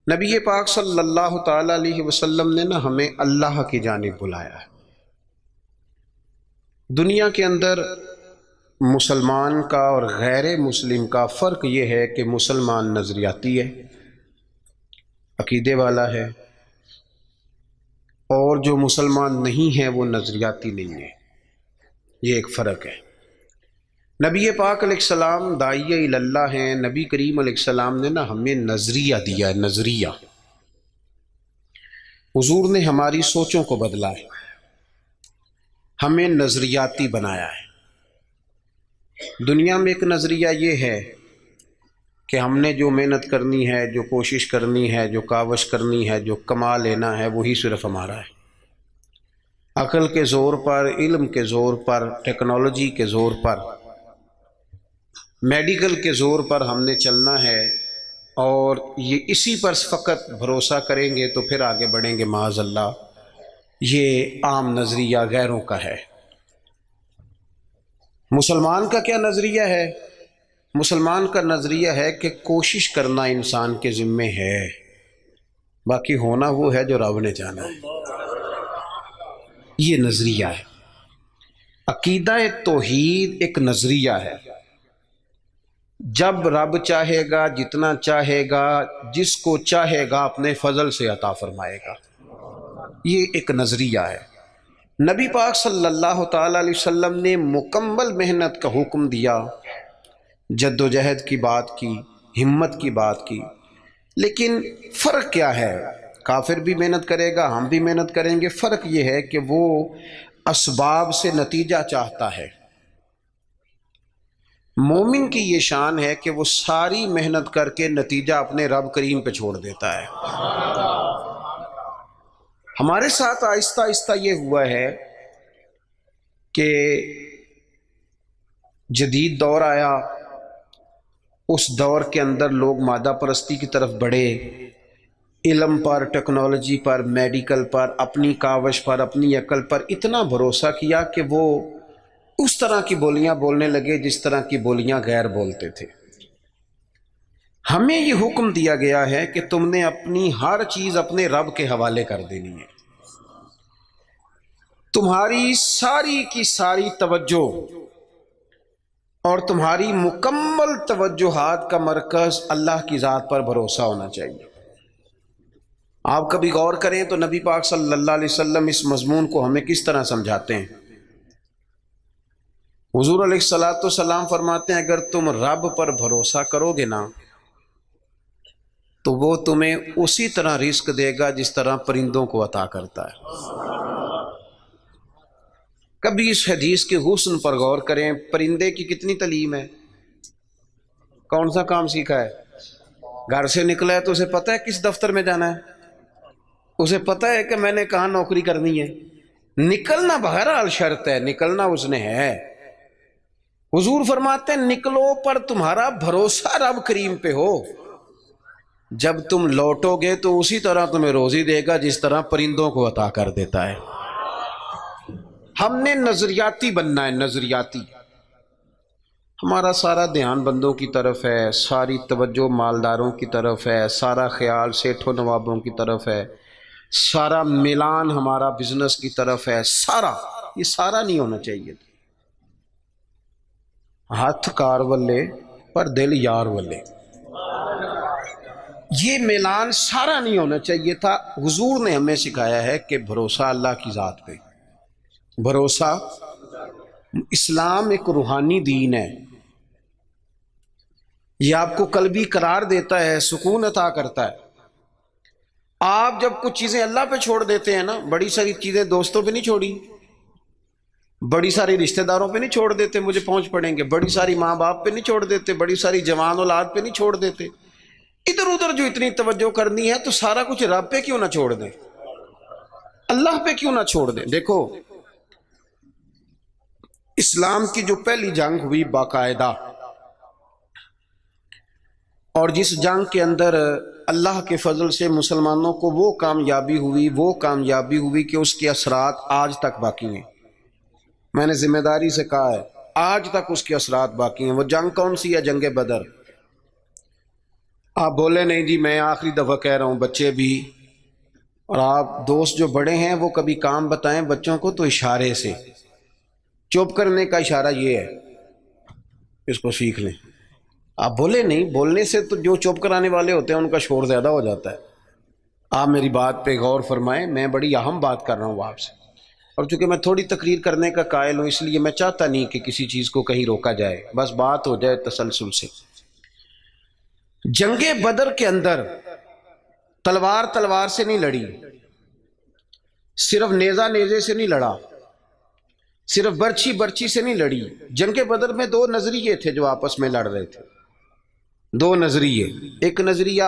نبی پاک صلی اللہ تعالی علیہ وسلم نے ہمیں اللہ کی جانب بلایا ہے۔ دنیا کے اندر مسلمان کا اور غیر مسلم کا فرق یہ ہے کہ مسلمان نظریاتی ہے، عقیدے والا ہے، اور جو مسلمان نہیں ہے وہ نظریاتی نہیں ہے۔ یہ ایک فرق ہے۔ نبی پاک علیہ السلام داعیہ اللہ ہیں۔ نبی کریم علیہ السلام نے ہمیں نظریہ دیا ہے، نظریہ۔ حضور نے ہماری سوچوں کو بدلا ہے، ہمیں نظریاتی بنایا ہے۔ دنیا میں ایک نظریہ یہ ہے کہ ہم نے جو محنت کرنی ہے، جو کوشش کرنی ہے، جو کاوش کرنی ہے، جو کما لینا ہے، وہی صرف ہمارا ہے۔ عقل کے زور پر، علم کے زور پر، ٹیکنالوجی کے زور پر، میڈیکل کے زور پر ہم نے چلنا ہے، اور یہ اسی پر فقط بھروسہ کریں گے تو پھر آگے بڑھیں گے معاذ اللہ۔ یہ عام نظریہ غیروں کا ہے۔ مسلمان کا کیا نظریہ ہے؟ مسلمان کا نظریہ ہے کہ کوشش کرنا انسان کے ذمے ہے، باقی ہونا وہ ہے جو رب نے جانا ہے۔ یہ نظریہ ہے۔ عقیدہ توحید ایک نظریہ ہے۔ جب رب چاہے گا، جتنا چاہے گا، جس کو چاہے گا اپنے فضل سے عطا فرمائے گا۔ یہ ایک نظریہ ہے۔ نبی پاک صلی اللہ تعالی علیہ وسلم نے مکمل محنت کا حکم دیا، جد و جہد کی بات کی، ہمت کی بات کی، لیکن فرق کیا ہے؟ کافر بھی محنت کرے گا، ہم بھی محنت کریں گے۔ فرق یہ ہے کہ وہ اسباب سے نتیجہ چاہتا ہے۔ مومن کی یہ شان ہے کہ وہ ساری محنت کر کے نتیجہ اپنے رب کریم پہ چھوڑ دیتا ہے۔ ہمارے ساتھ آہستہ آہستہ یہ ہوا ہے کہ جدید دور آیا، اس دور کے اندر لوگ مادہ پرستی کی طرف بڑھے، علم پر، ٹیکنالوجی پر، میڈیکل پر، اپنی کاوش پر، اپنی عقل پر اتنا بھروسہ کیا کہ وہ اس طرح کی بولیاں بولنے لگے جس طرح کی بولیاں غیر بولتے تھے۔ ہمیں یہ حکم دیا گیا ہے کہ تم نے اپنی ہر چیز اپنے رب کے حوالے کر دینی ہے۔ تمہاری ساری کی ساری توجہ اور تمہاری مکمل توجہات کا مرکز اللہ کی ذات پر بھروسہ ہونا چاہیے۔ آپ کبھی غور کریں تو نبی پاک صلی اللہ علیہ وسلم اس مضمون کو ہمیں کس طرح سمجھاتے ہیں۔ حضور علیہ الصلوۃ والسلام فرماتے ہیں اگر تم رب پر بھروسہ کرو گے نا تو وہ تمہیں اسی طرح رزق دے گا جس طرح پرندوں کو عطا کرتا ہے۔ کبھی اس حدیث کے حسن پر غور کریں۔ پرندے کی کتنی تعلیم ہے؟ کون سا کام سیکھا ہے؟ گھر سے نکلا ہے تو اسے پتہ ہے کس دفتر میں جانا ہے، اسے پتہ ہے کہ میں نے کہاں نوکری کرنی ہے۔ نکلنا بہرحال شرط ہے، نکلنا اس نے ہے۔ حضور فرماتے ہیں نکلو پر تمہارا بھروسہ رب کریم پہ ہو، جب تم لوٹو گے تو اسی طرح تمہیں روزی دے گا جس طرح پرندوں کو عطا کر دیتا ہے۔ ہم نے نظریاتی بننا ہے، نظریاتی۔ ہمارا سارا دھیان بندوں کی طرف ہے، ساری توجہ مالداروں کی طرف ہے، سارا خیال سیٹھوں نوابوں کی طرف ہے، سارا میلان ہمارا بزنس کی طرف ہے۔ یہ سارا نہیں ہونا چاہیے۔ ہاتھ کار والے پر دل یار والے، یہ میلان سارا نہیں ہونا چاہیے تھا۔ حضور نے ہمیں سکھایا ہے کہ بھروسہ اللہ کی ذات پہ، بھروسہ۔ اسلام ایک روحانی دین ہے، یہ آپ کو قلبی قرار دیتا ہے، سکون عطا کرتا ہے۔ آپ جب کچھ چیزیں اللہ پہ چھوڑ دیتے ہیں نا، بڑی ساری چیزیں دوستوں پہ نہیں چھوڑی، بڑی ساری رشتہ داروں پہ نہیں چھوڑ دیتے مجھے پہنچ پڑیں گے، بڑی ساری ماں باپ پہ نہیں چھوڑ دیتے، بڑی ساری جوان اولاد پہ نہیں چھوڑ دیتے، ادھر ادھر جو اتنی توجہ کرنی ہے تو سارا کچھ رب پہ کیوں نہ چھوڑ دیں، اللہ پہ کیوں نہ چھوڑ دیں۔ دیکھو اسلام کی جو پہلی جنگ ہوئی باقاعدہ، اور جس جنگ کے اندر اللہ کے فضل سے مسلمانوں کو وہ کامیابی ہوئی کہ اس کے اثرات آج تک باقی ہیں۔ میں نے ذمہ داری سے کہا ہے آج تک اس کے اثرات باقی ہیں۔ وہ جنگ کون سی ہے؟ جنگ بدر۔ آپ بولے نہیں جی میں آخری دفعہ کہہ رہا ہوں، بچے بھی اور آپ دوست جو بڑے ہیں وہ کبھی کام بتائیں بچوں کو تو اشارے سے، چپ کرنے کا اشارہ یہ ہے، اس کو سیکھ لیں۔ آپ بولے نہیں، بولنے سے تو جو چپ کرانے والے ہوتے ہیں ان کا شور زیادہ ہو جاتا ہے۔ آپ میری بات پہ غور فرمائیں، میں بڑی اہم بات کر رہا ہوں آپ سے، اور چونکہ میں تھوڑی تقریر کرنے کا قائل ہوں اس لیے میں چاہتا نہیں کہ کسی چیز کو کہیں روکا جائے، بس بات ہو جائے تسلسل سے۔ جنگ بدر کے اندر تلوار سے نہیں لڑی، صرف نیزہ نیزے سے نہیں لڑا، صرف برچھی سے نہیں لڑی۔ جنگ بدر میں دو نظریے تھے جو آپس میں لڑ رہے تھے، دو نظریے۔ ایک نظریہ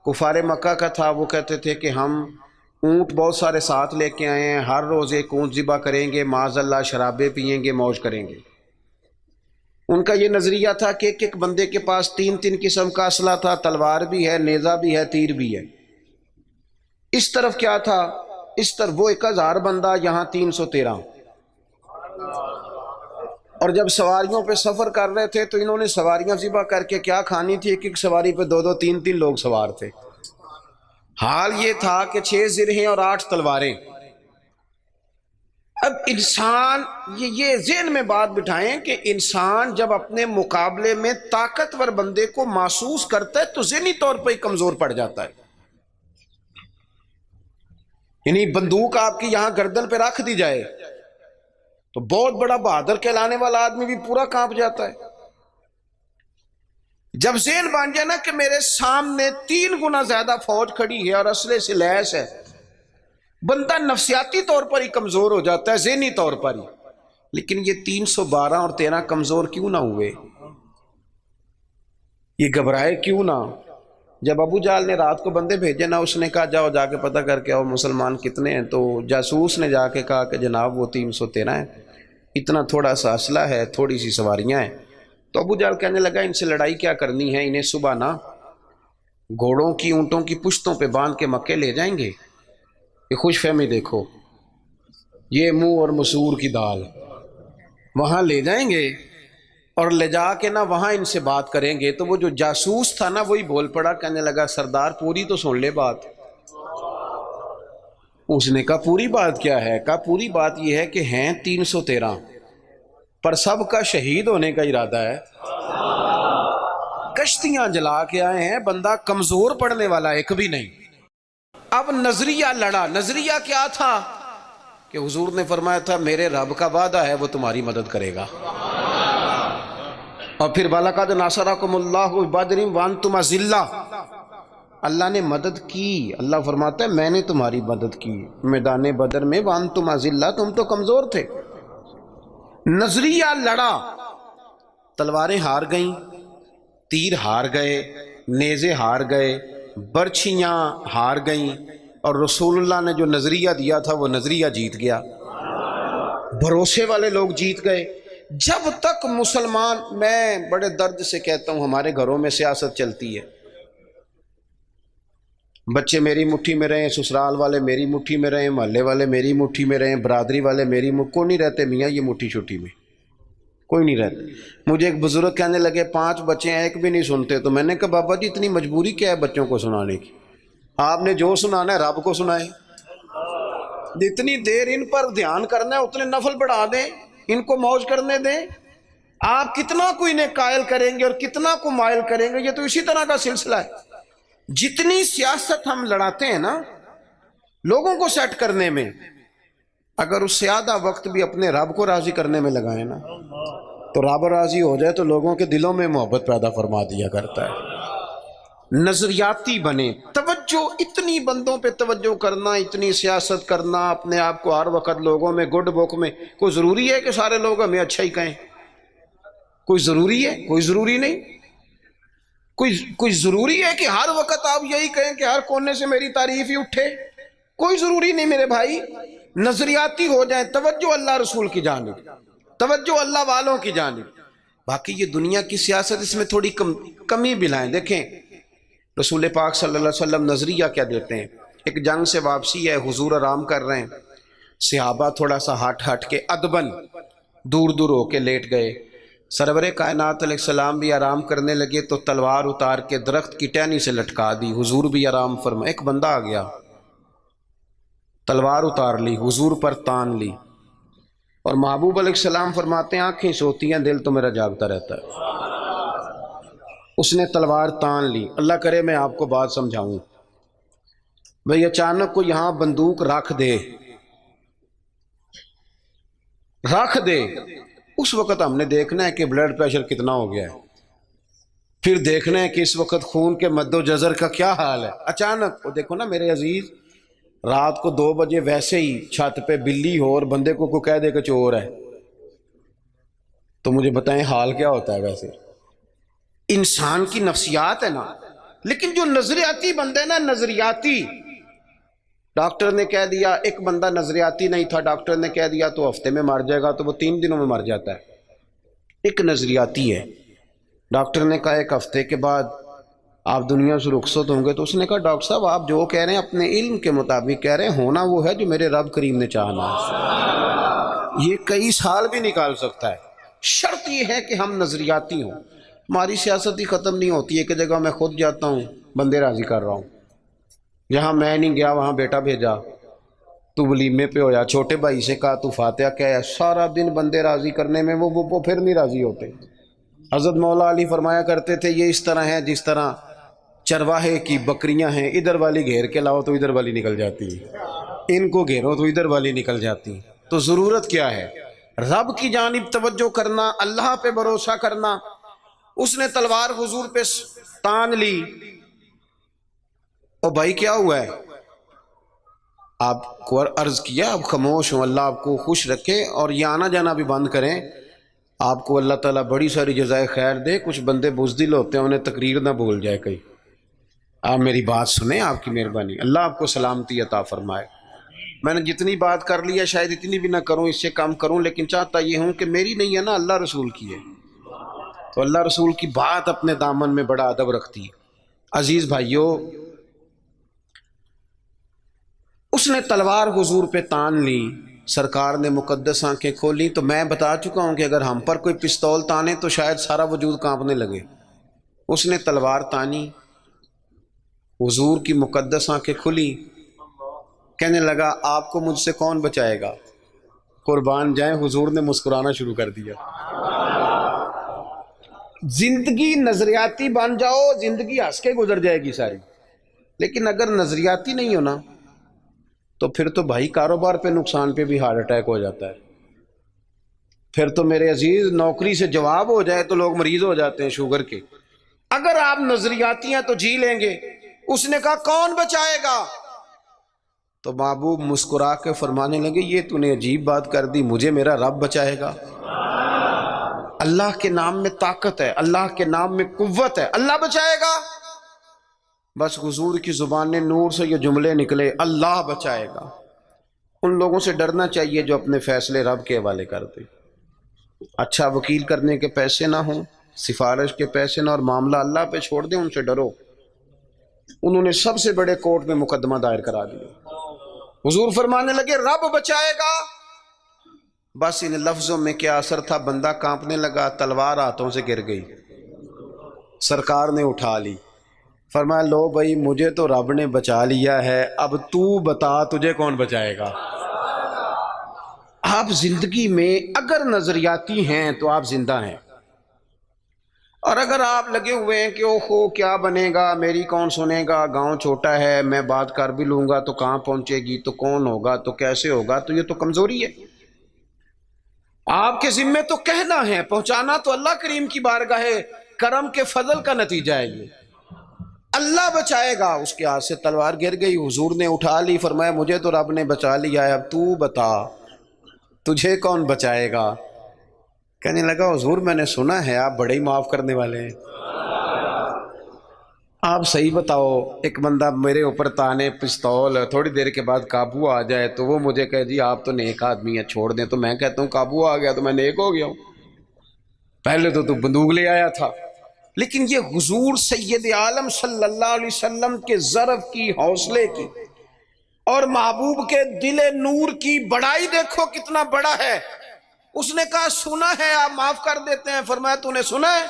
کفار مکہ کا تھا، وہ کہتے تھے کہ ہم اونٹ بہت سارے ساتھ لے کے آئے ہیں، ہر روز ایک اونٹ ذبح کریں گے، معاذ اللہ شرابیں پئیں گے، موج کریں گے۔ ان کا یہ نظریہ تھا کہ ایک بندے کے پاس تین قسم کا اسلحہ تھا، تلوار بھی ہے، نیزہ بھی ہے، تیر بھی ہے۔ اس طرف کیا تھا، اس طرف وہ 1000 بندہ، یہاں 313۔ اور جب سواریوں پہ سفر کر رہے تھے تو انہوں نے سواریاں ذبح کر کے کیا کھانی تھی، ایک سواری پہ 2 3 لوگ سوار تھے۔ حال یہ تھا کہ 6 زرہیں اور 8 تلواریں۔ اب انسان یہ ذہن میں بات بٹھائیں کہ انسان جب اپنے مقابلے میں طاقتور بندے کو محسوس کرتا ہے تو ذہنی طور پر ہی کمزور پڑ جاتا ہے۔ یعنی بندوق آپ کی یہاں گردن پہ رکھ دی جائے تو بہت بڑا بہادر کہلانے والا آدمی بھی پورا کانپ جاتا ہے۔ جب ذہن بن جائے نا کہ میرے سامنے 3 گنا زیادہ فوج کھڑی ہے اور اسلحے سے لیس ہے، بندہ نفسیاتی طور پر ہی کمزور ہو جاتا ہے، ذہنی طور پر ہی۔ لیکن یہ 312 اور 13 کمزور کیوں نہ ہوئے، یہ گھبرائے کیوں نہ؟ جب ابو جہل نے رات کو بندے بھیجے نا، اس نے کہا جاؤ جا کے پتہ کر کے آؤ مسلمان کتنے ہیں، تو جاسوس نے جا کے کہا کہ جناب وہ 313 ہیں، اتنا تھوڑا سا اسلحہ ہے، تھوڑی سی سواریاں ہیں۔ تو ابو جہل کہنے لگا ان سے لڑائی کیا کرنی ہے، انہیں صبح نا گھوڑوں کی اونٹوں کی پشتوں پہ باندھ کے مکے لے جائیں گے۔ یہ خوش فہمی دیکھو، یہ منہ اور مسور کی دال، وہاں لے جائیں گے اور لے جا کے نا وہاں ان سے بات کریں گے۔ تو وہ جو جاسوس تھا نا وہی بول پڑا، کہنے لگا سردار پوری تو سن لے بات۔ اس نے کہا پوری بات کیا ہے؟ کہا پوری بات یہ ہے کہ ہیں 313 پر سب کا شہید ہونے کا ارادہ ہے، کشتیاں جلا کے آئے ہیں، بندہ کمزور پڑنے والا ایک بھی نہیں۔ اب نظریہ لڑا۔ نظریہ کیا تھا کہ حضور نے فرمایا تھا میرے رب کا وعدہ ہے وہ تمہاری مدد کرے گا، اور پھر وَلَقَدْ نَصَرَكُمُ اللَّهُ بِبَدْرٍ وَأَنْتُمْ أَذِلَّةٌ، اللہ نے مدد کی۔ اللہ فرماتا ہے میں نے تمہاری مدد کی میدان بدر میں، وَأَنْتُمْ أَذِلَّةٌ، تم تو کمزور تھے۔ نظریہ لڑا، تلواریں ہار گئیں، تیر ہار گئے، نیزے ہار گئے، برچھیاں ہار گئیں، اور رسول اللہ نے جو نظریہ دیا تھا وہ نظریہ جیت گیا، بھروسے والے لوگ جیت گئے۔ جب تک مسلمان، میں بڑے درد سے کہتا ہوں ہمارے گھروں میں سیاست چلتی ہے، بچے میری مٹھی میں رہیں، سسرال والے میری مٹھی میں رہیں، محلے والے میری مٹھی میں رہیں، برادری والے میری کوئی نہیں رہتے میاں یہ مٹھی چھٹی میں، کوئی نہیں رہتا۔ مجھے ایک بزرگ کہنے لگے 5 بچے ہیں ایک بھی نہیں سنتے، تو میں نے کہا بابا جی اتنی مجبوری کیا ہے بچوں کو سنانے کی؟ آپ نے جو سنانا ہے رب کو سنائیں، جتنی دیر ان پر دھیان کرنا ہے اتنے نفل بڑھا دیں، ان کو موج کرنے دیں۔ آپ کتنا کو انہیں قائل کریں گے اور کتنا کو مائل کریں گے، یہ تو اسی طرح کا سلسلہ ہے۔ جتنی سیاست ہم لڑاتے ہیں نا لوگوں کو سیٹ کرنے میں، اگر اس سے آدھا وقت بھی اپنے رب کو راضی کرنے میں لگائیں نا تو رب راضی ہو جائے تو لوگوں کے دلوں میں محبت پیدا فرما دیا کرتا ہے۔ نظریاتی بنے، توجہ، اتنی بندوں پہ توجہ کرنا، اتنی سیاست کرنا، اپنے آپ کو ہر وقت لوگوں میں گڈ بک میں، کوئی ضروری ہے کہ سارے لوگ ہمیں اچھا ہی کہیں؟ کوئی ضروری ہے؟ کوئی ضروری نہیں۔ کوئی ضروری ہے کہ ہر وقت آپ یہی کہیں کہ ہر کونے سے میری تعریف ہی اٹھے؟ کوئی ضروری نہیں میرے بھائی۔ نظریاتی ہو جائیں، توجہ اللہ رسول کی جانب، توجہ اللہ والوں کی جانب۔ باقی یہ دنیا کی سیاست اس میں تھوڑی کمی بھی لائیں۔ دیکھیں رسول پاک صلی اللہ علیہ وسلم نظریہ کیا دیتے ہیں؟ ایک جنگ سے واپسی ہے، حضور آرام کر رہے ہیں، صحابہ تھوڑا سا ہٹ کے ادبن دور دور ہو کے لیٹ گئے، سرور کائنات علیہ السلام بھی آرام کرنے لگے تو تلوار اتار کے درخت کی ٹہنی سے لٹکا دی، حضور بھی آرام فرما۔ ایک بندہ آ گیا، تلوار اتار لی، حضور پر تان لی، اور محبوب علیہ السلام فرماتے ہیں آنکھیں سوتی ہیں، دل تو میرا جاگتا رہتا ہے۔ اس نے تلوار تان لی۔ اللہ کرے میں آپ کو بات سمجھاؤں، بھئی اچانک کو یہاں بندوق رکھ دے، اس وقت ہم نے دیکھنا ہے کہ بلڈ پریشر کتنا ہو گیا ہے، پھر دیکھنا ہے کہ اس وقت خون کے مد و جزر کا کیا حال ہے۔ اچانک وہ دیکھو نا میرے عزیز، رات کو 2 بجے ویسے ہی چھت پہ بلی ہو اور بندے کو کہہ دے کہ چور ہے، تو مجھے بتائیں حال کیا ہوتا ہے؟ ویسے انسان کی نفسیات ہے نا۔ لیکن جو نظریاتی بندے نا، نظریاتی، ڈاکٹر نے کہہ دیا، ایک بندہ نظریاتی نہیں تھا، ڈاکٹر نے کہہ دیا تو ہفتے میں مر جائے گا، تو وہ 3 دنوں میں مر جاتا ہے۔ ایک نظریاتی ہے، ڈاکٹر نے کہا 1 ہفتے کے بعد آپ دنیا سے رخصت ہوں گے، تو اس نے کہا ڈاکٹر صاحب آپ جو کہہ رہے ہیں اپنے علم کے مطابق کہہ رہے ہیں، ہونا وہ ہے جو میرے رب کریم نے چاہنا ہے۔ یہ کئی سال بھی نکال سکتا ہے، شرط یہ ہے کہ ہم نظریاتی ہوں۔ ہماری سیاست ہی ختم نہیں ہوتی ہے کہ جگہ میں خود جاتا ہوں بندے راضی کر رہا ہوں، جہاں میں نہیں گیا وہاں بیٹا بھیجا، تو ولیمے پہ ہویا، چھوٹے بھائی سے کہا تو فاتحہ کہہ، سارا دن بندے راضی کرنے میں وہ پھر نہیں راضی ہوتے۔ حضرت مولا علی فرمایا کرتے تھے یہ اس طرح ہے جس طرح چرواہے کی بکریاں ہیں، ادھر والی گھیر کے لاؤ تو ادھر والی نکل جاتی ہے، ان کو گھیرو تو ادھر والی نکل جاتی۔ تو ضرورت کیا ہے؟ رب کی جانب توجہ کرنا، اللہ پہ بھروسہ کرنا۔ اس نے تلوار حضور پہ تان لی۔ او بھائی کیا ہوا ہے؟ آپ کو عرض کیا آپ خاموش ہوں، اللہ آپ کو خوش رکھے اور یہ آنا جانا بھی بند کریں، آپ کو اللہ تعالیٰ بڑی ساری جزائے خیر دے۔ کچھ بندے بزدل ہوتے ہیں، انہیں تقریر نہ بھول جائے کہیں۔ آپ میری بات سنیں، آپ کی مہربانی، اللہ آپ کو سلامتی عطا فرمائے۔ میں نے جتنی بات کر لی ہے شاید اتنی بھی نہ کروں، اس سے کم کروں، لیکن چاہتا یہ ہوں کہ میری نہیں ہے نا، اللہ رسول کی ہے، تو اللہ رسول کی بات اپنے دامن میں بڑا ادب رکھتی ہے۔ عزیز بھائیو، اس نے تلوار حضور پہ تان لی، سرکار نے مقدس آنکھیں کھولی۔ تو میں بتا چکا ہوں کہ اگر ہم پر کوئی پستول تانے تو شاید سارا وجود کانپنے لگے۔ اس نے تلوار تانی، حضور کی مقدس آنکھیں کھلی، کہنے لگا آپ کو مجھ سے کون بچائے گا؟ قربان جائیں، حضور نے مسکرانا شروع کر دیا۔ زندگی نظریاتی بن جاؤ، زندگی ہنس کے گزر جائے گی ساری، لیکن اگر نظریاتی نہیں ہونا تو پھر تو بھائی کاروبار پہ نقصان پہ بھی ہارٹ اٹیک ہو جاتا ہے۔ پھر تو میرے عزیز نوکری سے جواب ہو جائے تو لوگ مریض ہو جاتے ہیں شوگر کے۔ اگر آپ نظریاتی ہیں تو جی لیں گے۔ اس نے کہا کون بچائے گا؟ تو محبوب مسکرا کے فرمانے لگے یہ تو نے عجیب بات کر دی، مجھے میرا رب بچائے گا۔ اللہ کے نام میں طاقت ہے، اللہ کے نام میں قوت ہے، اللہ بچائے گا۔ بس حضور کی زبان نور سے یہ جملے نکلے، اللہ بچائے گا۔ ان لوگوں سے ڈرنا چاہیے جو اپنے فیصلے رب کے حوالے کرتے۔ اچھا وکیل کرنے کے پیسے نہ ہوں، سفارش کے پیسے نہ، اور معاملہ اللہ پہ چھوڑ دیں، ان سے ڈرو۔ انہوں نے سب سے بڑے کورٹ میں مقدمہ دائر کرا دیا۔ حضور فرمانے لگے رب بچائے گا۔ بس ان لفظوں میں کیا اثر تھا، بندہ کانپنے لگا، تلوار ہاتھوں سے گر گئی، سرکار نے اٹھا لی، فرمایا لو بھائی مجھے تو رب نے بچا لیا ہے، اب تو بتا تجھے کون بچائے گا۔ آپ زندگی میں اگر نظریاتی ہیں تو آپ زندہ ہیں، اور اگر آپ لگے ہوئے ہیں کہ اوہو کیا بنے گا، میری کون سنے گا، گاؤں چھوٹا ہے، میں بات کر بھی لوں گا تو کہاں پہنچے گی، تو کون ہوگا، تو کیسے ہوگا، تو یہ تو کمزوری ہے۔ آپ کے ذمے تو کہنا ہے، پہنچانا تو اللہ کریم کی بارگاہ کرم کے فضل کا نتیجہ ہے۔ یہ اللہ بچائے گا۔ اس کے ہاتھ سے تلوار گر گئی، حضور نے اٹھا لی، فرمایا مجھے تو رب نے بچا لیا ہے، اب تو بتا تجھے کون بچائے گا۔ کہنے لگا حضور میں نے سنا ہے آپ بڑے ہی معاف کرنے والے ہیں، آپ صحیح بتاؤ، ایک بندہ میرے اوپر تانے پستول، تھوڑی دیر کے بعد قابو آ جائے تو وہ مجھے کہے جی آپ تو نیک آدمی ہیں چھوڑ دیں، تو میں کہتا ہوں قابو آ گیا تو میں نیک ہو گیا ہوں، پہلے تو بندوق لے آیا تھا۔ لیکن یہ حضور سید عالم صلی اللہ علیہ وسلم کے ضرف کی، حوصلے کی، اور محبوب کے دل نور کی بڑائی دیکھو کتنا بڑا ہے۔ اس نے کہا سنا ہے آپ معاف کر دیتے ہیں. فرمایا تو نے سنا ہے؟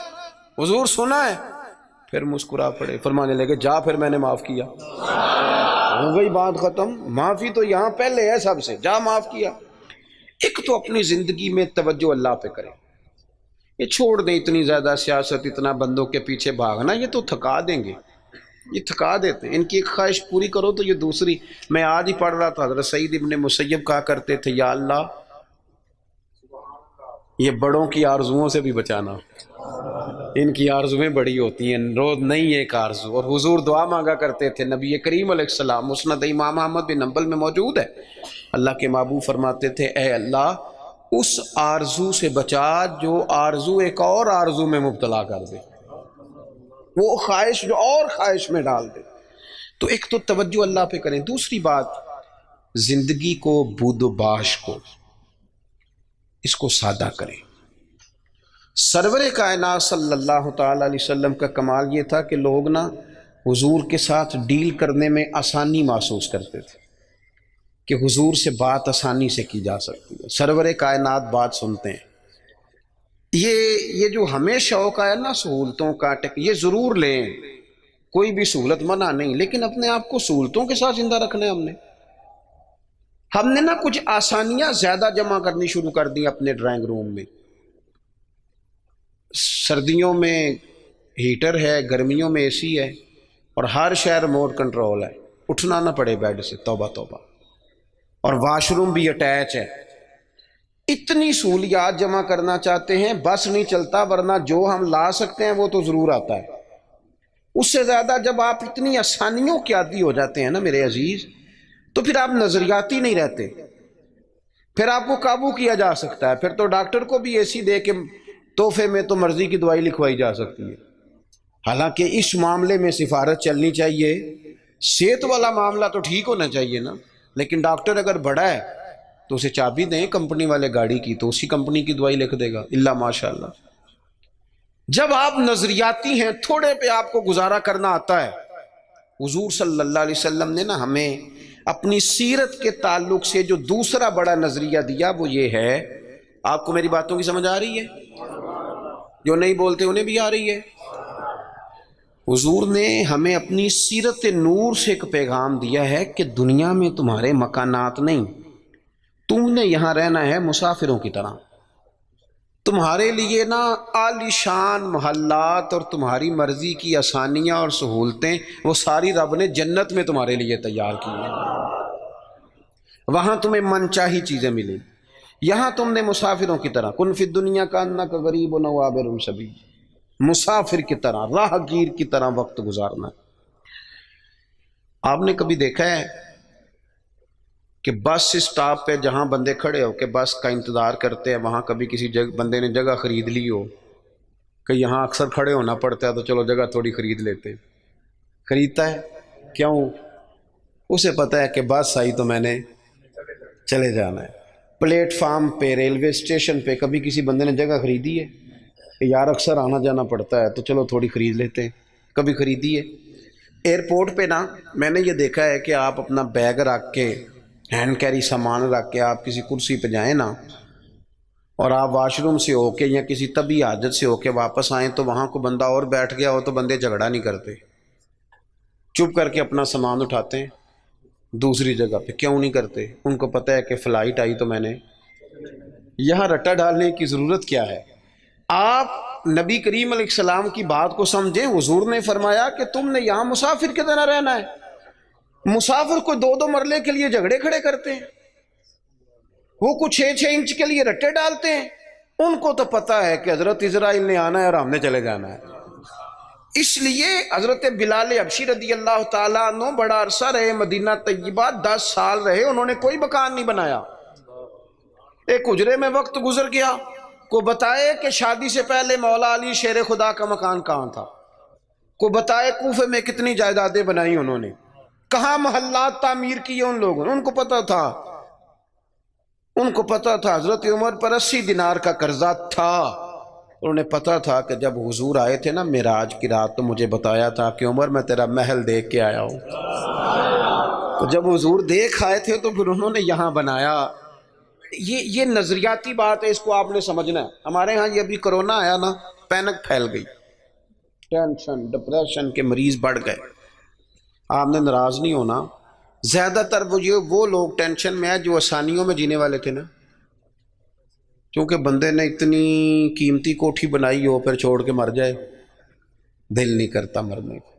حضور سنا ہے. پھر مسکرا پڑے, فرمانے لگے جا پھر میں نے معاف کیا. ہو گئی بات ختم. معافی تو یہاں پہلے ہے سب سے, جا معاف کیا. ایک تو اپنی زندگی میں توجہ اللہ پہ کریں. یہ چھوڑ دیں اتنی زیادہ سیاست, اتنا بندوں کے پیچھے بھاگنا, یہ تو تھکا دیں گے, یہ تھکا دیتے ہیں. ان کی ایک خواہش پوری کرو تو یہ دوسری. میں آج ہی پڑھ رہا تھا, حضرت سعید ابن مسیب کہا کرتے تھے یا اللہ یہ بڑوں کی آرزوؤں سے بھی بچانا, ان کی آرزویں بڑی ہوتی ہیں, روز نہیں ایک آرزو. اور حضور دعا مانگا کرتے تھے. نبی کریم علیہ السلام مسند امام احمد بن حنبل میں موجود ہے, اللہ کے محبوب فرماتے تھے اے اللہ اس آرزو سے بچا جو آرزو ایک اور آرزو میں مبتلا کر دے, وہ خواہش جو اور خواہش میں ڈال دے. تو ایک تو توجہ اللہ پہ کریں. دوسری بات, زندگی کو بود و باش کو اس کو سادہ کریں. سرور کائنات صلی اللہ تعالی علیہ وسلم کا کمال یہ تھا کہ لوگ نا حضور کے ساتھ ڈیل کرنے میں آسانی محسوس کرتے تھے کہ حضور سے بات آسانی سے کی جا سکتی ہے. سرور کائنات بات سنتے ہیں. یہ جو ہمیں شوق ہے نا سہولتوں کا, یہ ضرور لیں, کوئی بھی سہولت منع نہیں, لیکن اپنے آپ کو سہولتوں کے ساتھ زندہ رکھنا ہے. ہم نے نا کچھ آسانیاں زیادہ جمع کرنی شروع کر دی اپنے ڈرائنگ روم میں. سردیوں میں ہیٹر ہے, گرمیوں میں اے سی ہے, اور ہر شہر ریموٹ کنٹرول ہے, اٹھنا نہ پڑے بیڈ سے, توبہ توبہ. اور واش روم بھی اٹیچ ہے. اتنی سہولیات جمع کرنا چاہتے ہیں, بس نہیں چلتا, ورنہ جو ہم لا سکتے ہیں وہ تو ضرور آتا ہے. اس سے زیادہ جب آپ اتنی آسانیوں کے عادی ہو جاتے ہیں نا میرے عزیز, تو پھر آپ نظریاتی نہیں رہتے, پھر آپ کو قابو کیا جا سکتا ہے. پھر تو ڈاکٹر کو بھی اے سی دے کے تحفے میں تو مرضی کی دوائی لکھوائی جا سکتی ہے. حالانکہ اس معاملے میں سفارت چلنی چاہیے. صحت والا معاملہ تو ٹھیک ہونا چاہیے نا, لیکن ڈاکٹر اگر بڑا ہے تو اسے چابی دیں کمپنی والے گاڑی کی, تو اسی کمپنی کی دوائی لکھ دے گا, اللہ ماشاء اللہ. جب آپ نظریاتی ہیں, تھوڑے پہ آپ کو گزارا کرنا آتا ہے. حضور صلی اللہ علیہ وسلم نے نا ہمیں اپنی سیرت کے تعلق سے جو دوسرا بڑا نظریہ دیا وہ یہ ہے. آپ کو میری باتوں کی سمجھ آ رہی ہے؟ جو نہیں بولتے انہیں بھی آ رہی ہے. حضور نے ہمیں اپنی سیرت نور سے ایک پیغام دیا ہے کہ دنیا میں تمہارے مکانات نہیں, تم نے یہاں رہنا ہے مسافروں کی طرح. تمہارے لیے نا عالی شان محلات اور تمہاری مرضی کی آسانیاں اور سہولتیں وہ ساری رب نے جنت میں تمہارے لیے تیار کی ہیں. وہاں تمہیں من چاہی چیزیں ملیں. یہاں تم نے مسافروں کی طرح, کن فی الدنیا کانک غریب و عابر سبیل, مسافر کی طرح, راہ گیر کی طرح وقت گزارنا. آپ نے کبھی دیکھا ہے کہ بس اسٹاپ پہ جہاں بندے کھڑے ہو کے بس کا انتظار کرتے ہیں, وہاں کبھی کسی بندے نے جگہ خرید لی ہو کہ یہاں اکثر کھڑے ہونا پڑتا ہے تو چلو جگہ تھوڑی خرید لیتے. خریدتا ہے کیوں؟ اسے پتہ ہے کہ بس آئی تو میں نے چلے جانا ہے. پلیٹ فارم پہ, ریلوے اسٹیشن پہ کبھی کسی بندے نے جگہ خریدی ہے کہ یار اکثر آنا جانا پڑتا ہے تو چلو تھوڑی خرید لیتے ہیں؟ کبھی خریدی ہے؟ ایئرپورٹ پہ نا میں نے یہ دیکھا ہے کہ آپ اپنا بیگ رکھ کے, ہینڈ کیری سامان رکھ کے آپ کسی کرسی پہ جائیں نا, اور آپ واش روم سے ہو کے یا کسی طبی حاجت سے ہو کے واپس آئیں تو وہاں کو بندہ اور بیٹھ گیا ہو تو بندے جھگڑا نہیں کرتے, چپ کر کے اپنا سامان اٹھاتے ہیں دوسری جگہ پہ. کیوں نہیں کرتے؟ ان کو پتہ ہے کہ فلائٹ آئی تو میں نے یہاں رٹا ڈالنے کی ضرورت کیا ہے. آپ نبی کریم علیہ السلام کی بات کو سمجھیں. حضور نے فرمایا کہ تم نے یہاں مسافر کی طرح رہنا ہے. مسافر کو 2 مرلے کے لیے جھگڑے کھڑے کرتے ہیں, وہ کچھ 6 انچ کے لیے رٹے ڈالتے ہیں. ان کو تو پتہ ہے کہ حضرت اسرائیل نے آنا ہے اور ہم نے چلے جانا ہے. اس لیے حضرت بلال حبشی رضی اللہ تعالیٰ عنہ بڑا عرصہ رہے مدینہ طیبہ, 10 سال رہے, انہوں نے کوئی مکان نہیں بنایا. ایک حجرے میں وقت گزر گیا, کو بتائے کہ شادی سے پہلے مولا علی شیر خدا کا مکان کہاں تھا, کو بتائے کوفے میں کتنی جائیدادیں بنائی انہوں نے, کہاں محلات تعمیر کیے ان لوگوں نے. ان کو پتہ تھا, ان کو پتہ تھا حضرت عمر پر 80 دینار کا قرضہ تھا. انہیں پتہ تھا کہ جب حضور آئے تھے نا معراج کی رات تو مجھے بتایا تھا کہ عمر میں تیرا محل دیکھ کے آیا ہوں. تو جب حضور دیکھ آئے تھے تو پھر انہوں نے یہاں بنایا. یہ نظریاتی بات ہے، اس کو آپ نے سمجھنا ہے۔ ہمارے ہاں یہ ابھی کرونا آیا نا، پینک پھیل گئی، ٹینشن ڈپریشن کے مریض بڑھ گئے۔ آپ نے ناراض نہیں ہونا، زیادہ تر وہ لوگ ٹینشن میں ہیں جو آسانیوں میں جینے والے تھے نا، کیونکہ بندے نے اتنی قیمتی کوٹھی بنائی ہو پھر چھوڑ کے مر جائے، دل نہیں کرتا مرنے کو۔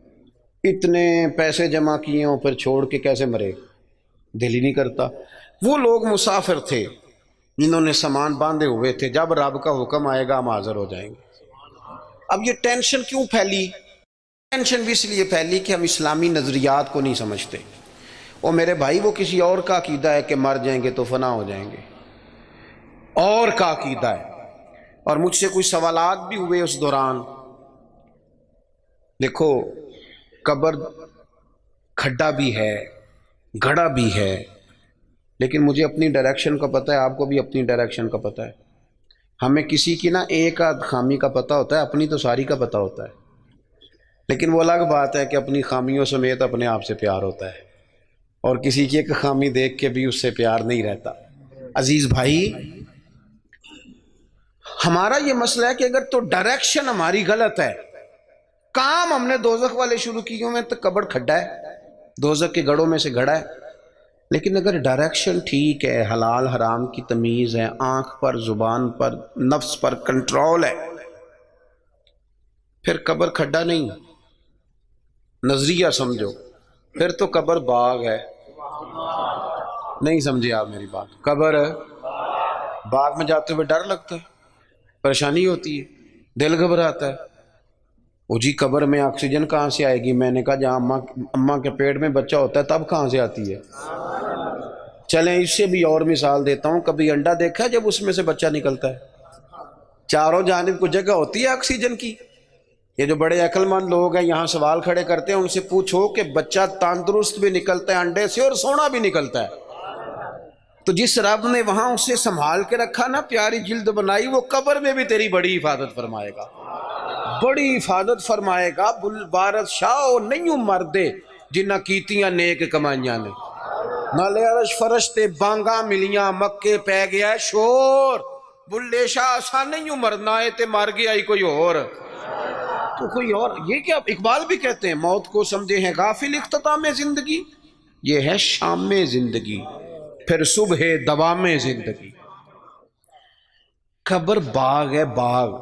اتنے پیسے جمع کیے ہوں پھر چھوڑ کے کیسے مرے، دل ہی نہیں کرتا۔ وہ لوگ مسافر تھے جنہوں نے سامان باندھے ہوئے تھے، جب رب کا حکم آئے گا ہم حاضر ہو جائیں گے۔ اب یہ ٹینشن کیوں پھیلی؟ ٹینشن بھی اس لیے پھیلی کہ ہم اسلامی نظریات کو نہیں سمجھتے۔ اور میرے بھائی وہ کسی اور کا عقیدہ ہے کہ مر جائیں گے تو فنا ہو جائیں گے، اور کا عقیدہ ہے۔ اور مجھ سے کوئی سوالات بھی ہوئے اس دوران۔ دیکھو، قبر کھڈا بھی ہے، گڑھا بھی ہے، لیکن مجھے اپنی ڈائریکشن کا پتہ ہے، آپ کو بھی اپنی ڈائریکشن کا پتہ ہے۔ ہمیں کسی کی نا ایک آدھ خامی کا پتہ ہوتا ہے، اپنی تو ساری کا پتہ ہوتا ہے۔ لیکن وہ الگ بات ہے کہ اپنی خامیوں سمیت اپنے آپ سے پیار ہوتا ہے، اور کسی کی ایک خامی دیکھ کے بھی اس سے پیار نہیں رہتا۔ عزیز بھائی، ہمارا یہ مسئلہ ہے کہ اگر تو ڈائریکشن ہماری غلط ہے، کام ہم نے دوزخ والے شروع کیے میں، تو قبر کھڈا ہے، دوزخ کے گڑھوں میں سے گڑھا ہے۔ لیکن اگر ڈائریکشن ٹھیک ہے، حلال حرام کی تمیز ہے، آنکھ پر، زبان پر، نفس پر کنٹرول ہے، پھر قبر کھڈا نہیں، نظریہ سمجھو، پھر تو قبر باغ ہے۔ نہیں سمجھے آپ میری بات؟ قبر باغ میں جاتے ہوئے ڈر لگتا ہے، پریشانی ہوتی ہے، دل گھبراتا ہے۔ وہ جی قبر میں آکسیجن کہاں سے آئے گی؟ میں نے کہا جہاں اماں کے پیٹ میں بچہ ہوتا ہے تب کہاں سے آتی ہے؟ چلیں اس سے بھی اور مثال دیتا ہوں، کبھی انڈا دیکھا جب اس میں سے بچہ نکلتا ہے؟ چاروں جانب کو جگہ ہوتی ہے آکسیجن کی۔ یہ جو بڑے عقل مند لوگ ہیں یہاں سوال کھڑے کرتے ہیں، ان سے پوچھو کہ بچہ تندرست بھی نکلتا ہے انڈے سے، اور سونا بھی نکلتا ہے۔ تو جس رب نے وہاں اسے سنبھال کے رکھا نا، پیاری جلد بنائی، وہ قبر میں بھی تیری بڑی حفاظت فرمائے گا، بڑی حفاظت فرمائے گا۔ بارت شاہ نہیں مردے جنہ کیتیاں نیک کمائیاں نے، نالے عرش فرشتے بانگاں ملیاں، مکے پہ گیا ہے شور، بلے شاہ آسان نہیں مرنا ہے تے مر گیا ہی کوئی اور۔ تو کوئی اور، یہ کیا اقبال بھی کہتے ہیں، موت کو سمجھے ہیں غافل اختتام زندگی، یہ ہے شام میں زندگی پھر صبح دوام زندگی۔ قبر باغ ہے، باغ۔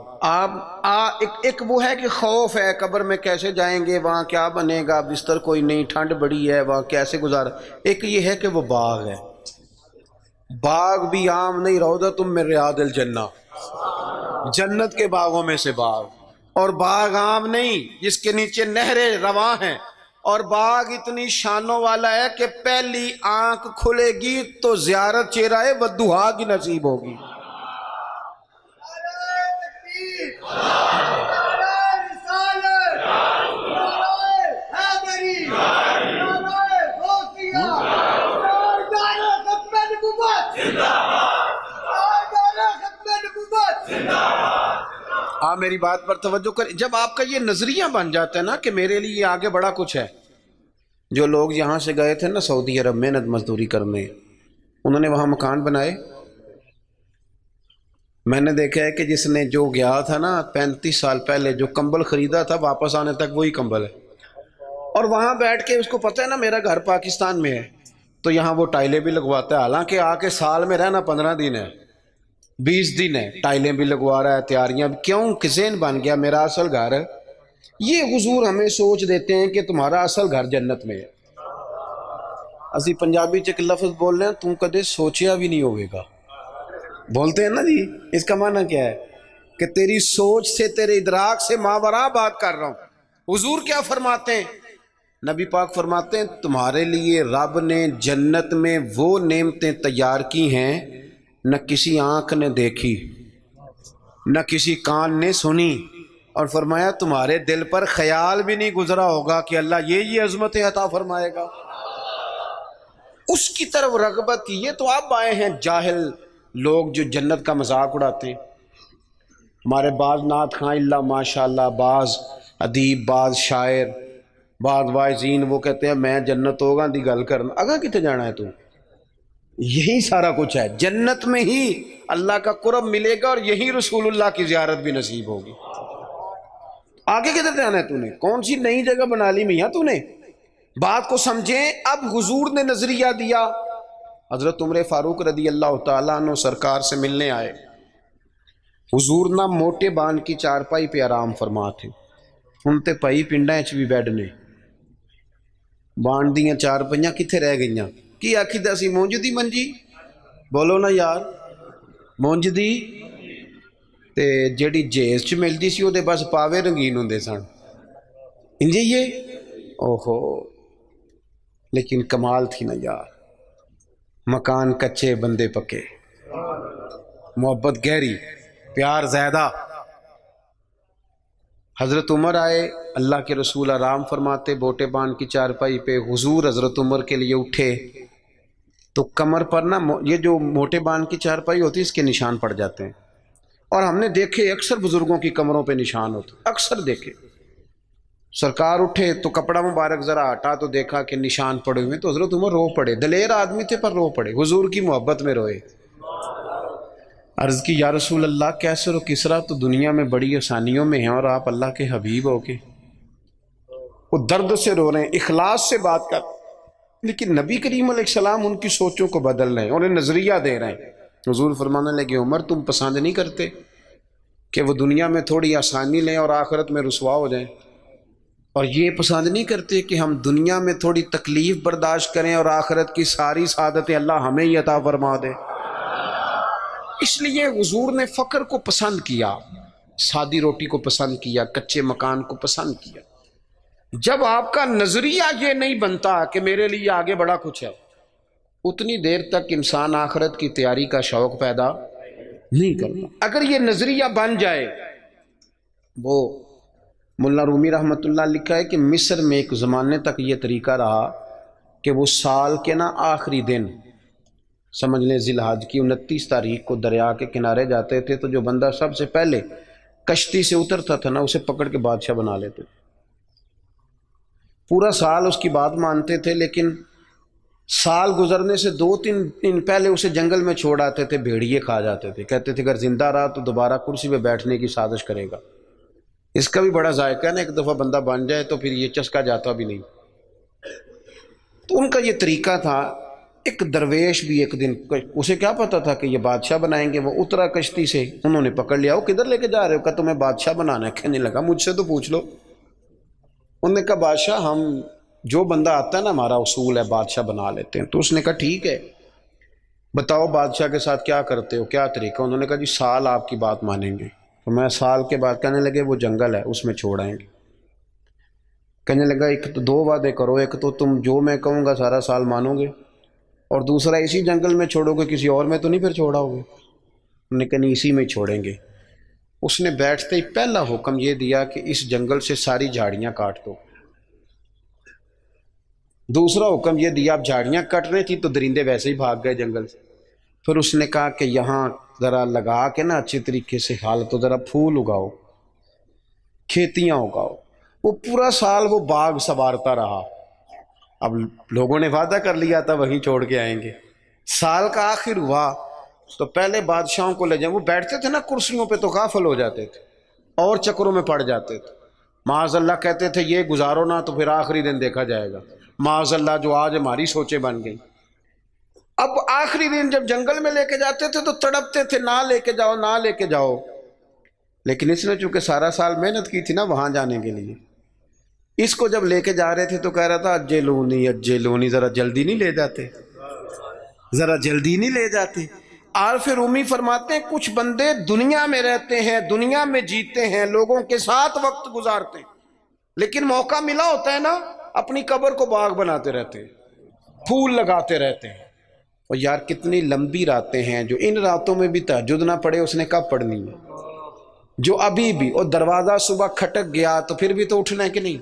ایک وہ ہے کہ خوف ہے قبر میں کیسے جائیں گے، وہاں کیا بنے گا، بستر کوئی نہیں، ٹھنڈ بڑی ہے، وہاں کیسے گزارا۔ ایک یہ ہے کہ وہ باغ ہے، باغ بھی عام نہیں، روضۃ من ریاض الجنہ، جنت کے باغوں میں سے باغ۔ اور باغ عام نہیں جس کے نیچے نہریں رواں ہیں، اور باغ اتنی شانوں والا ہے کہ پہلی آنکھ کھلے گی تو زیارت چہرہ ودھوہا کی نصیب ہوگی۔ آپ میری بات پر توجہ کریں۔ جب آپ کا یہ نظریہ بن جاتا ہے نا کہ میرے لیے آگے بڑا کچھ ہے۔ جو لوگ یہاں سے گئے تھے نا سعودی عرب محنت مزدوری کرنے، انہوں نے وہاں مکان بنائے۔ میں نے دیکھا ہے کہ جس نے جو گیا تھا نا 35 سال پہلے، جو کمبل خریدا تھا واپس آنے تک وہی کمبل ہے، اور وہاں بیٹھ کے اس کو پتہ ہے نا میرا گھر پاکستان میں ہے، تو یہاں وہ ٹائلیں بھی لگواتا ہے، حالانکہ آ کے سال میں رہنا 15 دن ہے، 20 دن ہے، ٹائلیں بھی لگوا رہا ہے، تیاریاں بھی۔ کیوں؟ کسین بن گیا میرا اصل گھر۔ یہ حضور ہمیں سوچ دیتے ہیں کہ تمہارا اصل گھر جنت میں ہے۔ اسی پنجابی چ ایک لفظ بول رہے ہیں، تم کدے سوچیا بھی نہیں ہوئے گا، بولتے ہیں نا جی، اس کا معنی کیا ہے؟ کہ تیری سوچ سے، تیرے ادراک سے ماوراء بات کر رہا ہوں۔ حضور کیا فرماتے ہیں؟ نبی پاک فرماتے ہیں تمہارے لیے رب نے جنت میں وہ نعمتیں تیار کی ہیں نہ کسی آنکھ نے دیکھی، نہ کسی کان نے سنی، اور فرمایا تمہارے دل پر خیال بھی نہیں گزرا ہوگا کہ اللہ یہ عظمتیں عطا فرمائے گا۔ اس کی طرف رغبت کی۔ یہ تو آپ آئے ہیں جاہل لوگ جو جنت کا مذاق اڑاتے ہیں۔ ہمارے بعض نعت خواں اللہ ماشاءاللہ، بعض ادیب، بعض شاعر، بعض واعظین، وہ کہتے ہیں میں جنت ہوگا دی گل کرنا۔ اگاں کتے جانا ہے تو؟ یہی سارا کچھ ہے، جنت میں ہی اللہ کا قرب ملے گا اور یہی رسول اللہ کی زیارت بھی نصیب ہوگی۔ آگے کدھر جانا ہے تو نے؟ کون سی نئی جگہ بنا لی میاں تو نے؟ بات کو سمجھیں۔ اب حضور نے نظریہ دیا، حضرت عمر فاروق رضی اللہ تعالیٰ عنہ سرکار سے ملنے آئے۔ حضور نہ موٹے بان کی چارپائی پہ آرام فرما تھے، ہن تے پائی پنڈا چ بھی بیڈ نے، بان دیاں چارپائیاں کتھے رہ گئیاں؟ کی آکھی دسی مونج دی منجی، بولو نا یار، مونج دی تے جیڑی جیز چ ملدی سی او دے بس پاوے رنگین ہوندے سن، انجے یہ اوہو، لیکن کمال تھی نا یار، مکان کچے بندے پکے، محبت گہری، پیار زیادہ۔ حضرت عمر آئے، اللہ کے رسول آرام فرماتے بوٹے بان کی چارپائی پہ، حضور حضرت عمر کے لیے اٹھے تو کمر پر نا یہ جو موٹے بان کی چارپائی ہوتی ہے اس کے نشان پڑ جاتے ہیں، اور ہم نے دیکھے اکثر بزرگوں کی کمروں پہ نشان ہوتے، اکثر دیکھے۔ سرکار اٹھے تو کپڑا مبارک ذرا ہٹا تو دیکھا کہ نشان پڑے ہوئے، تو حضرت عمر رو پڑے، دلیر آدمی تھے پر رو پڑے، حضور کی محبت میں روئے۔ عرض کی یا رسول اللہ، کیسر و کسرا تو دنیا میں بڑی آسانیوں میں ہیں اور آپ اللہ کے حبیب ہو کے؟ وہ درد سے رو رہے ہیں، اخلاص سے بات کر، لیکن نبی کریم علیہ السلام ان کی سوچوں کو بدل رہے ہیں، انہیں نظریہ دے رہے ہیں۔ حضور فرمانے لگے عمر تم پسند نہیں کرتے کہ وہ دنیا میں تھوڑی آسانی لیں اور آخرت میں رسوا ہو جائیں، اور یہ پسند نہیں کرتے کہ ہم دنیا میں تھوڑی تکلیف برداشت کریں اور آخرت کی ساری سعادتیں اللہ ہمیں ہی عطا فرما دے؟ اس لیے حضور نے فقر کو پسند کیا، سادی روٹی کو پسند کیا، کچے مکان کو پسند کیا۔ جب آپ کا نظریہ یہ نہیں بنتا کہ میرے لیے آگے بڑا کچھ ہے، اتنی دیر تک انسان آخرت کی تیاری کا شوق پیدا نہیں کرتا۔ اگر یہ نظریہ بن جائے، وہ ملا رومی رحمۃ اللہ لکھا ہے کہ مصر میں ایک زمانے تک یہ طریقہ رہا کہ وہ سال کے نا آخری دن، سمجھ لیں ذی الحج کی 29 تاریخ کو دریا کے کنارے جاتے تھے تو جو بندہ سب سے پہلے کشتی سے اترتا تھا نا اسے پکڑ کے بادشاہ بنا لیتے تھے۔ پورا سال اس کی بات مانتے تھے، لیکن سال گزرنے سے 2-3 دن پہلے اسے جنگل میں چھوڑ آتے تھے، بھیڑیے کھا جاتے تھے، کہتے تھے اگر زندہ رہا تو دوبارہ کرسی پہ بیٹھنے کی سازش کرے گا۔ اس کا بھی بڑا ذائقہ ہے نا، ایک دفعہ بندہ بن جائے تو پھر یہ چسکا جاتا بھی نہیں۔ تو ان کا یہ طریقہ تھا۔ ایک درویش بھی ایک دن، اسے کیا پتا تھا کہ یہ بادشاہ بنائیں گے، وہ اترا کشتی سے، انہوں نے پکڑ لیا، وہ کدھر لے کے جا رہے ہو؟ کہا تمہیں بادشاہ بنانا ہے۔ کہنے لگا مجھ سے تو پوچھ لو۔ انہوں نے کہا بادشاہ ہم جو بندہ آتا ہے نا ہمارا اصول ہے بادشاہ بنا لیتے ہیں۔ تو اس نے کہا ٹھیک ہے، بتاؤ بادشاہ کے ساتھ کیا کرتے ہو، کیا طریقہ؟ انہوں نے کہا جی سال آپ کی بات مانیں گے۔ تو میں سال کے بعد، کہنے لگے وہ جنگل ہے اس میں چھوڑ آئیں گے۔ کہنے لگا ایک تو 2 وعدے کرو، ایک تو تم جو میں کہوں گا سارا سال مانو گے، اور دوسرا اسی جنگل میں چھوڑو گے، کسی اور میں تو نہیں پھر چھوڑاؤ گے؟ انہوں نے کہا نہیں اسی میں چھوڑیں گے۔ اس نے بیٹھتے ہی پہلا حکم یہ دیا کہ اس جنگل سے ساری جھاڑیاں کاٹ دو۔ دوسرا حکم یہ دیا، اب جھاڑیاں کٹ رہی تھی تو درندے ویسے ہی بھاگ گئے جنگل سے۔ پھر اس نے کہا کہ یہاں ذرا لگا کے نا اچھی طریقے سے حال تو ذرا پھول اگاؤ، کھیتیاں اگاؤ۔ وہ پورا سال وہ باغ سنوارتا رہا۔ اب لوگوں نے وعدہ کر لیا تھا وہیں چھوڑ کے آئیں گے۔ سال کا آخر ہوا تو پہلے بادشاہوں کو لے جائیں، وہ بیٹھتے تھے نا کرسیوں پہ تو غافل ہو جاتے تھے اور چکروں میں پڑ جاتے تھے۔ معاذ اللہ کہتے تھے یہ گزارو نا تو پھر آخری دن دیکھا جائے گا۔ معاذ اللہ جو آج ہماری سوچیں بن گئی۔ اب آخری دن جب جنگل میں لے کے جاتے تھے تو تڑپتے تھے نہ لے کے جاؤ نہ لے کے جاؤ، لیکن اس نے چونکہ سارا سال محنت کی تھی نا وہاں جانے کے لیے، اس کو جب لے کے جا رہے تھے تو کہہ رہا تھا اجلونی، ذرا جلدی نہیں لے جاتے، ذرا جلدی نہیں لے جاتے۔ عارف رومی فرماتے ہیں کچھ بندے دنیا میں رہتے ہیں، دنیا میں جیتے ہیں، لوگوں کے ساتھ وقت گزارتے ہیں، لیکن موقع ملا ہوتا ہے نا اپنی قبر کو باغ بناتے رہتے ہیں، پھول لگاتے رہتے ہیں۔ اور یار کتنی لمبی راتیں ہیں، جو ان راتوں میں بھی تہجد نہ پڑھے اس نے کب پڑھنی ہے؟ جو ابھی بھی، اور دروازہ صبح کھٹک گیا تو پھر بھی تو اٹھنا ہے کہ نہیں؟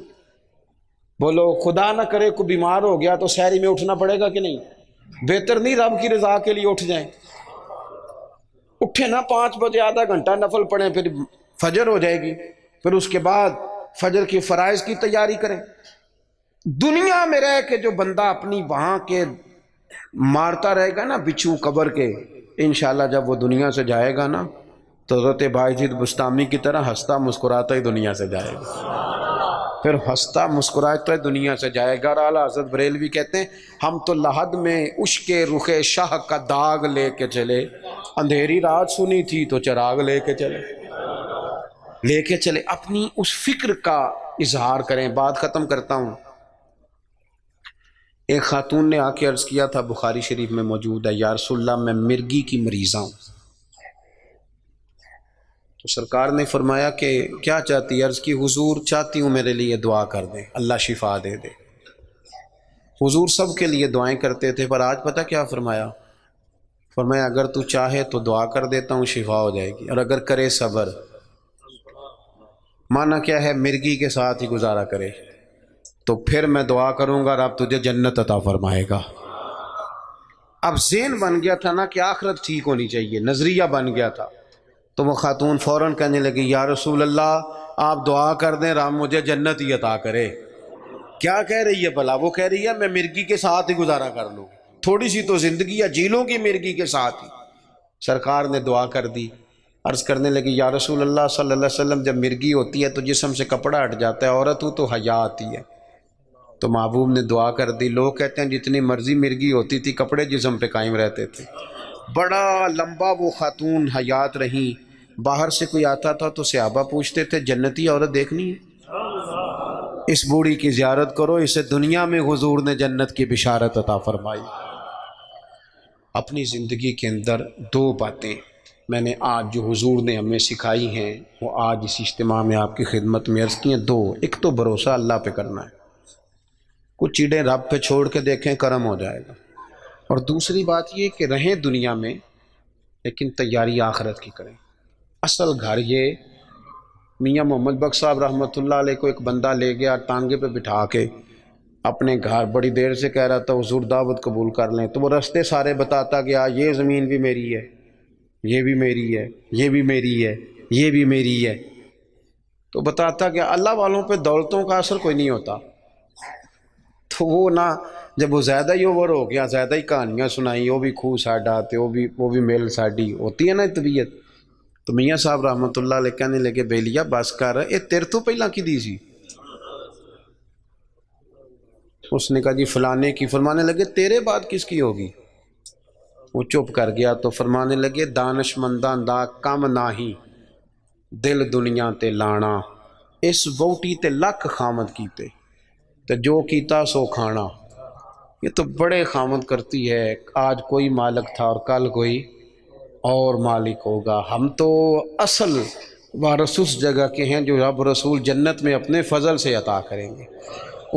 بولو خدا نہ کرے کوئی بیمار ہو گیا تو سحری میں اٹھنا پڑے گا کہ نہیں؟ بہتر نہیں رب کی رضا کے لیے اٹھ جائیں؟ اٹھے نا 5 بجے آدھا گھنٹہ نفل پڑھیں، پھر فجر ہو جائے گی، پھر اس کے بعد فجر کی فرائض کی تیاری کریں۔ دنیا میں رہ کے جو بندہ اپنی وہاں کے مارتا رہے گا نا بچھو قبر کے، انشاءاللہ جب وہ دنیا سے جائے گا نا تو حضرت بایزید بستامی کی طرح ہنستا مسکراتا ہی دنیا سے جائے گا، پھر ہنستا مسکراتا ہی دنیا سے جائے گا۔ اور اعلیٰ حضرت بریلوی کہتے ہیں ہم تو لحد میں عشق رخ شاہ کا داغ لے کے چلے، اندھیری رات سنی تھی تو چراغ لے کے چلے، اپنی اس فکر کا اظہار کریں۔ بات ختم کرتا ہوں۔ ایک خاتون نے آ کے عرض کیا تھا، بخاری شریف میں موجود ہے، یا رسول اللہ میں مرگی کی مریضہ ہوں۔ تو سرکار نے فرمایا کہ کیا چاہتی ہے؟ عرض کی حضور چاہتی ہوں میرے لیے دعا کر دیں، اللہ شفا دے دے۔ حضور سب کے لیے دعائیں کرتے تھے، پر آج پتہ کیا فرمایا؟ فرمایا اگر تو چاہے تو دعا کر دیتا ہوں، شفا ہو جائے گی، اور اگر کرے صبر۔ معنی کیا ہے؟ مرگی کے ساتھ ہی گزارا کرے، تو پھر میں دعا کروں گا رب تجھے جنت عطا فرمائے گا۔ اب ذہن بن گیا تھا نا کہ آخرت ٹھیک ہونی چاہیے، نظریہ بن گیا تھا، تو وہ خاتون فوراً کہنے لگی یا رسول اللہ آپ دعا کر دیں رب مجھے جنت ہی عطا کرے۔ کیا کہہ رہی ہے بھلا؟ وہ کہہ رہی ہے میں مرگی کے ساتھ ہی گزارا کر لوں، تھوڑی سی تو زندگی ہے، جی لوں گی مرگی کے ساتھ ہی۔ سرکار نے دعا کر دی، عرض کرنے لگی یا رسول اللہ صلی اللہ علیہ وسلم جب مرگی ہوتی ہے تو جسم سے کپڑا ہٹ جاتا ہے، عورت ہوں تو حیا آتی ہے۔ تو محبوب نے دعا کر دی۔ لوگ کہتے ہیں جتنی مرضی مرگی ہوتی تھی کپڑے جسم پہ قائم رہتے تھے۔ بڑا لمبا وہ خاتون حیات رہیں، باہر سے کوئی آتا تھا تو صحابہ پوچھتے تھے جنتی عورت دیکھنی ہے؟ اس بوڑھی کی زیارت کرو، اسے دنیا میں حضور نے جنت کی بشارت عطا فرمائی۔ اپنی زندگی کے اندر دو باتیں میں نے آج جو حضور نے ہمیں سکھائی ہیں وہ آج اس اجتماع میں آپ کی خدمت میں عرض کی ہیں۔ دو، ایک تو بھروسہ اللہ پہ کرنا ہے، کچھ چیزیں رب پہ چھوڑ کے دیکھیں کرم ہو جائے گا، اور دوسری بات یہ کہ رہیں دنیا میں لیکن تیاری آخرت کی کریں۔ اصل گھر یہ میاں محمد بخش صاحب رحمۃ اللہ علیہ کو ایک بندہ لے گیا ٹانگے پہ بٹھا کے اپنے گھر، بڑی دیر سے کہہ رہا تھا حضور دعوت قبول کر لیں، تو وہ رستے سارے بتاتا گیا یہ زمین بھی میری ہے، یہ بھی میری ہے، یہ بھی میری ہے، یہ بھی میری ہے، تو بتاتا گیا۔ اللہ والوں پہ دولتوں کا اثر کوئی نہیں ہوتا، تو وہ نہ جب وہ زیادہ ہی اوور ہو گیا، زیادہ ہی کہانیاں سنائی، وہ بھی خوہ ساڈا تے وہ بھی میل ساڈی ہوتی ہے نا طبیعت، تو میاں صاحب رحمۃ اللہ علیہ کہنے لگے بیلیا بس کر، اے تیر تو پہلا کی دی سی؟ اس نے کہا جی فلانے کی۔ فرمانے لگے تیرے بعد کس کی ہوگی؟ وہ چپ کر گیا، تو فرمانے لگے دانش منداں دا کم ناہی دل دنیا تے لانا، اس ووٹی تے لکھ خامد کیتے تے جو کیتا سو کھانا۔ یہ تو بڑے خامد کرتی ہے، آج کوئی مالک تھا اور کل کوئی اور مالک ہوگا۔ ہم تو اصل وارث اس جگہ کے ہیں جو رب رسول جنت میں اپنے فضل سے عطا کریں گے،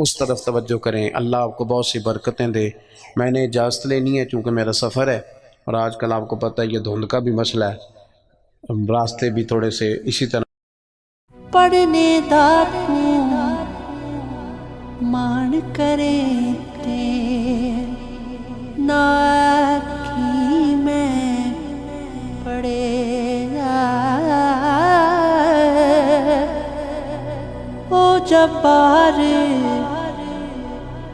اس طرف توجہ کریں۔ اللہ آپ کو بہت سی برکتیں دے۔ میں نے اجازت لینی ہے چونکہ میرا سفر ہے، اور آج کل آپ کو پتہ ہے یہ دھند کا بھی مسئلہ ہے، راستے بھی تھوڑے سے اسی طرح پڑھنے دا مان کرے تے ناکھی میں پڑھے او جبار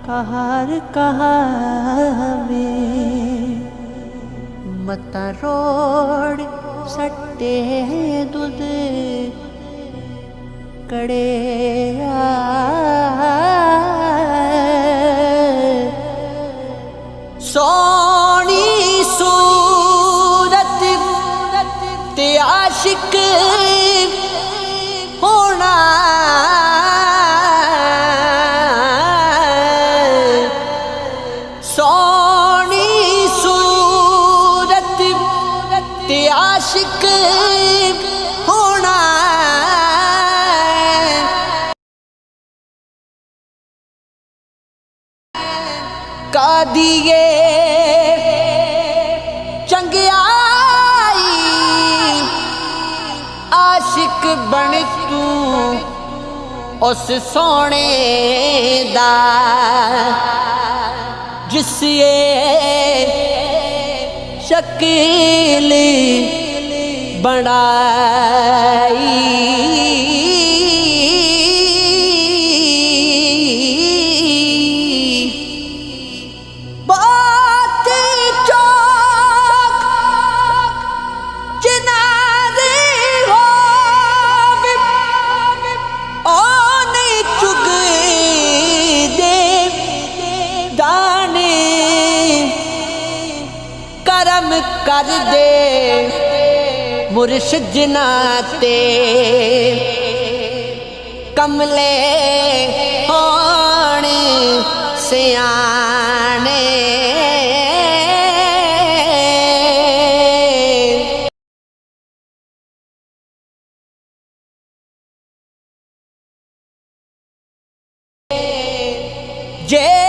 قہر کہاوے متا روڑ سٹے دودھ کڑے سونی صورت تے عاشق ہونا سونی صورت تے عاشق ہونا کا دیے چنگیائی عاشق بن تو اس سونے دا جس شکل بنائی۔ بات کر دے مرشد جناتے کملے ہون سیانے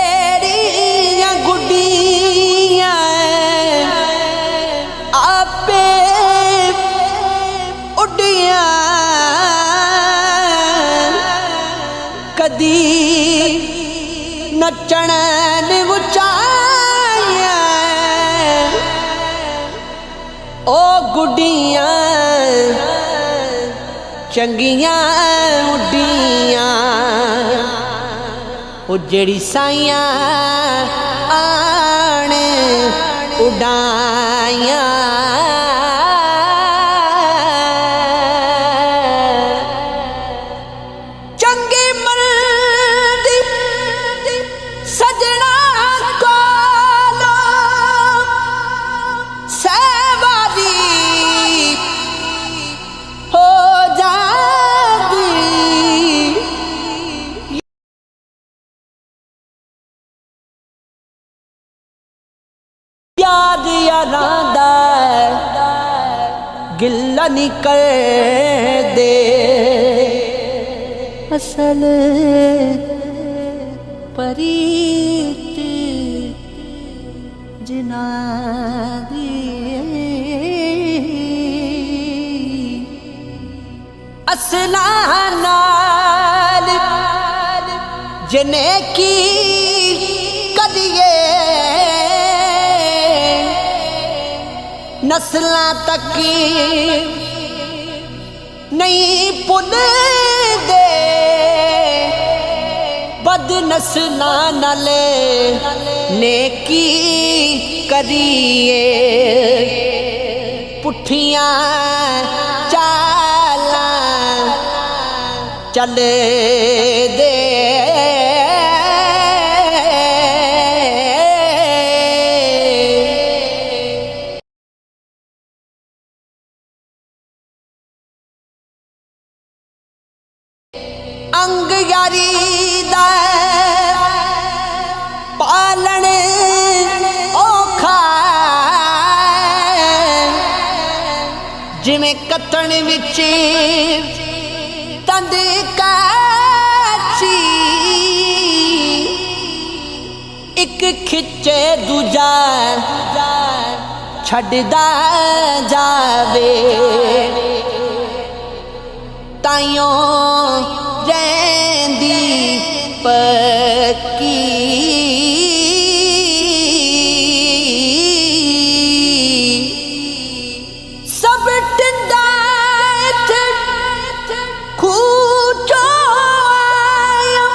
جیڑیاں گڈیاں آپے اڈیاں کدی نچن اچائیاں او گڈیاں چنگیاں اڈیاں او جڑی سائیاں آن اڈائیاں چنگے مرد سجنا کولو سہواری ہو جاندی یاد یاراں دا گلہ نہیں کر دے اصل پریت جناں دی اصلاں نال جنے کی کدیے نسلاں تک نہیں بھل دے بد نسلاں نال نیکی کریے پٹھیاں چالاں چل دے انگ یاری دا پالن اوکھا جویں کتن وچ تند کاچی ایک کھچے دوجا چھڈدا جاوے تائیوں رہندی پکی سب ٹنڈا کھوچو آیا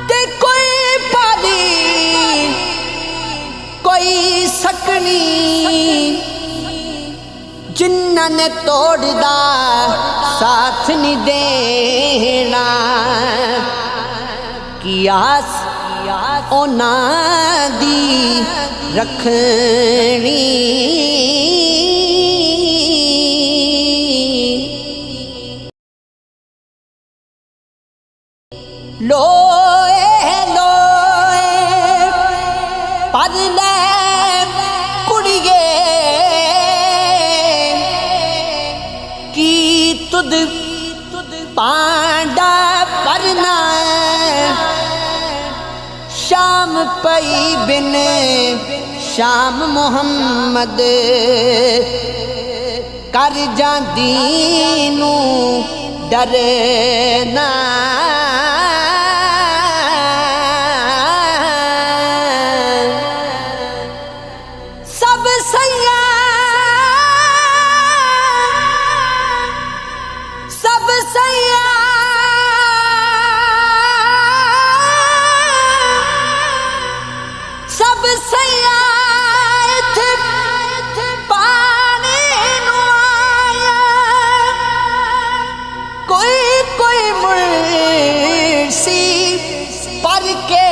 تے کوئی پالی کوئی سکنی جنہاں نے توڑ دا ساتھ نہیں دینا کیاس اونا دی رکھنی لوئے لوئے پر لے کڑیے کی تد پانڈا پرنا شام پئی بن شام محمد کر جاندی نو ڈرنا سب سیاں سب سیاں سب سیاں پانی نو آیا کوئی کوئی مرسی پر کے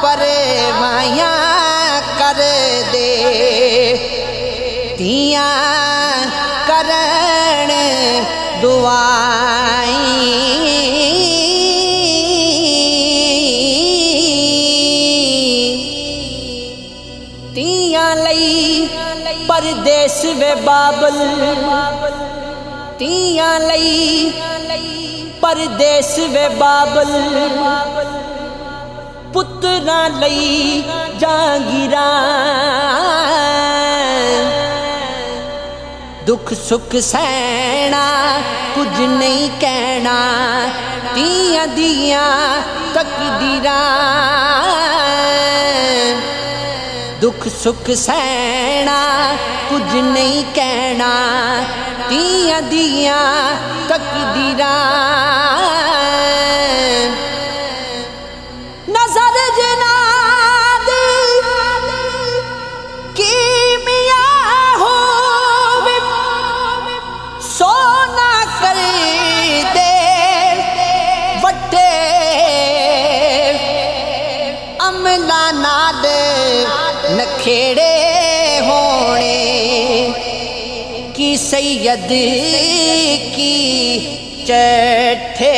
پروایا کر دے دھیاں کرن دعائیں تیاں لئی پردیس وے بابل تیاں لئی پردیس وے بابل پتراں لئی جاگیراں دکھ سکھ سہنا کچھ نہیں کہنا تیاں دیاں تقدیراں دکھ سکھ سہنا کچھ نہیں کہنا تیاں دیاں تقدیراں نظر جناں دی کیمیا ہووے سونا کر دے وٹے عملاں نال نکھیڑے ہونے کی سید کی چٹھے